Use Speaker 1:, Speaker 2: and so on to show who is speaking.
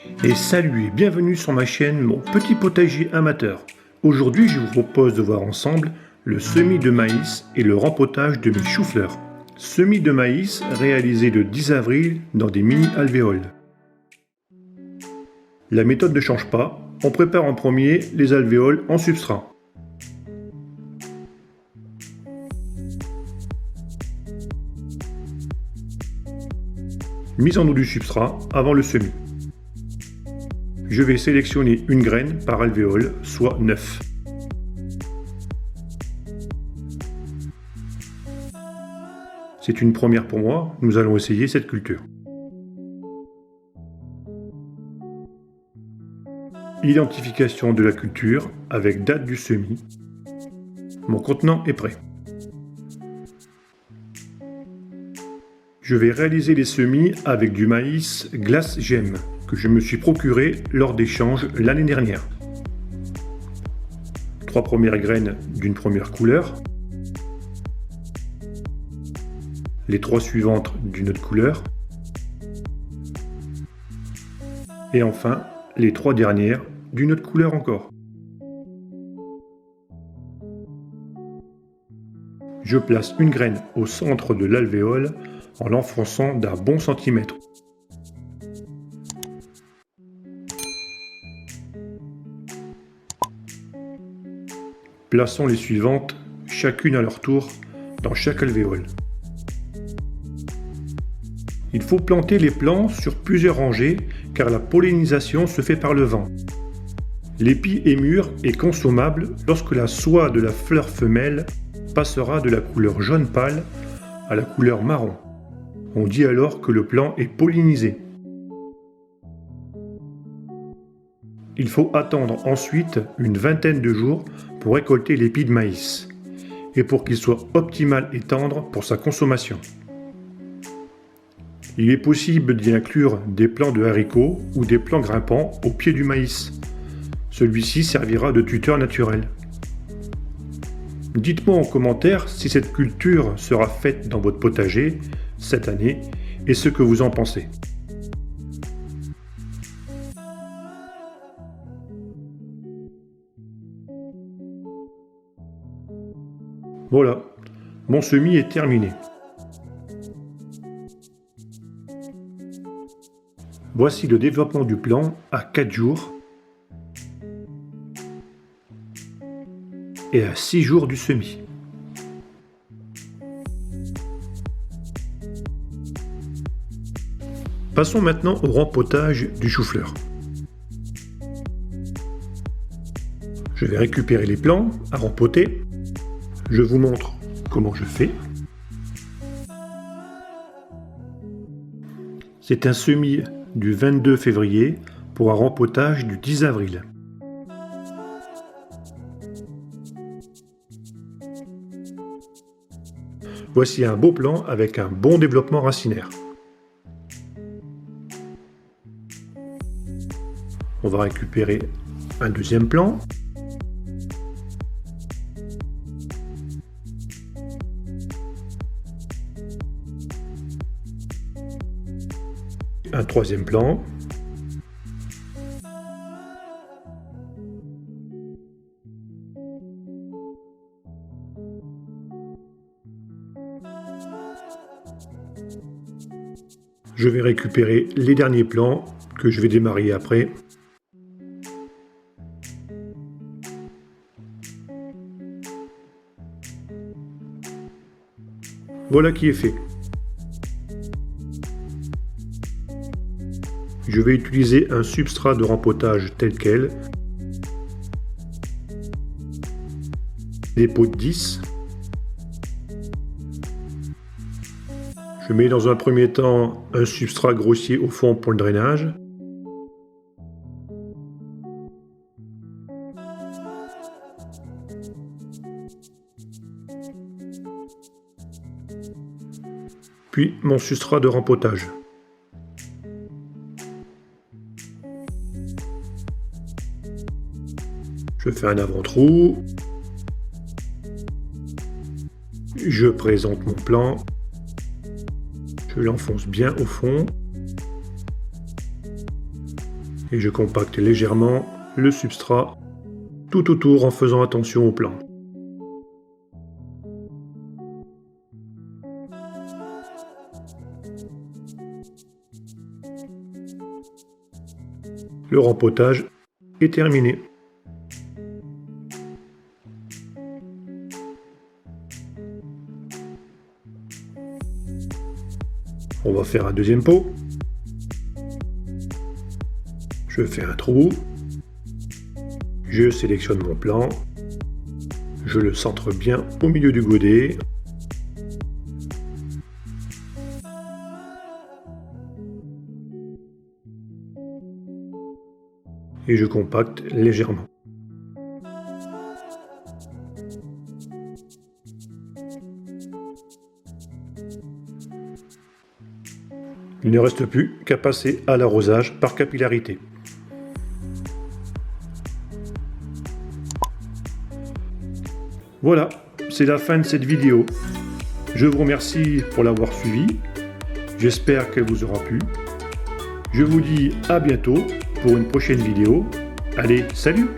Speaker 1: Et salut et bienvenue sur ma chaîne Mon Petit Potager Amateur. Aujourd'hui je vous propose de voir ensemble le semis de maïs et le rempotage de mes choux-fleurs. Semis de maïs réalisé le 10 avril dans des mini-alvéoles. La méthode ne change pas, on prépare en premier les alvéoles en substrat. Mise en eau du substrat avant le semis. Je vais sélectionner une graine par alvéole, soit 9. C'est une première pour moi, nous allons essayer cette culture. Identification de la culture avec date du semis. Mon contenant est prêt. Je vais réaliser les semis avec du maïs Glace Gem que je me suis procuré lors d'échanges l'année dernière. 3 premières graines d'une première couleur, les 3 suivantes d'une autre couleur, et enfin les 3 dernières d'une autre couleur encore. Je place une graine au centre de l'alvéole en l'enfonçant d'un bon centimètre. Plaçons les suivantes, chacune à leur tour, dans chaque alvéole. Il faut planter les plants sur plusieurs rangées car la pollinisation se fait par le vent. L'épi est mûr et consommable lorsque la soie de la fleur femelle passera de la couleur jaune pâle à la couleur marron. On dit alors que le plant est pollinisé. Il faut attendre ensuite une vingtaine de jours pour récolter l'épi de maïs et pour qu'il soit optimal et tendre pour sa consommation. Il est possible d'y inclure des plants de haricots ou des plants grimpants au pied du maïs. Celui-ci servira de tuteur naturel. Dites-moi en commentaire si cette culture sera faite dans votre potager cette année et ce que vous en pensez. Voilà, mon semis est terminé. Voici le développement du plant à 4 jours et à 6 jours du semis. Passons maintenant au rempotage du chou-fleur. Je vais récupérer les plants à rempoter. Je vous montre comment je fais. C'est un semis du 22 février pour un rempotage du 10 avril. Voici un beau plant avec un bon développement racinaire. On va récupérer un deuxième plant. Un troisième plant. Je vais récupérer les derniers plants que je vais démarrer après. Voilà qui est fait. Je vais utiliser un substrat de rempotage tel quel. Des pots de 10. Je mets dans un premier temps un substrat grossier au fond pour le drainage. Puis mon substrat de rempotage. Je fais un avant-trou. Je présente mon plan. Je l'enfonce bien au fond. Et je compacte légèrement le substrat tout autour en faisant attention aux plants. Le rempotage est terminé. On va faire un deuxième pot. Je fais un trou. Je sélectionne mon plant. Je le centre bien au milieu du godet. Et je compacte légèrement. Il ne reste plus qu'à passer à l'arrosage par capillarité. Voilà, c'est la fin de cette vidéo. Je vous remercie pour l'avoir suivi. J'espère qu'elle vous aura plu. Je vous dis à bientôt pour une prochaine vidéo. Allez, salut!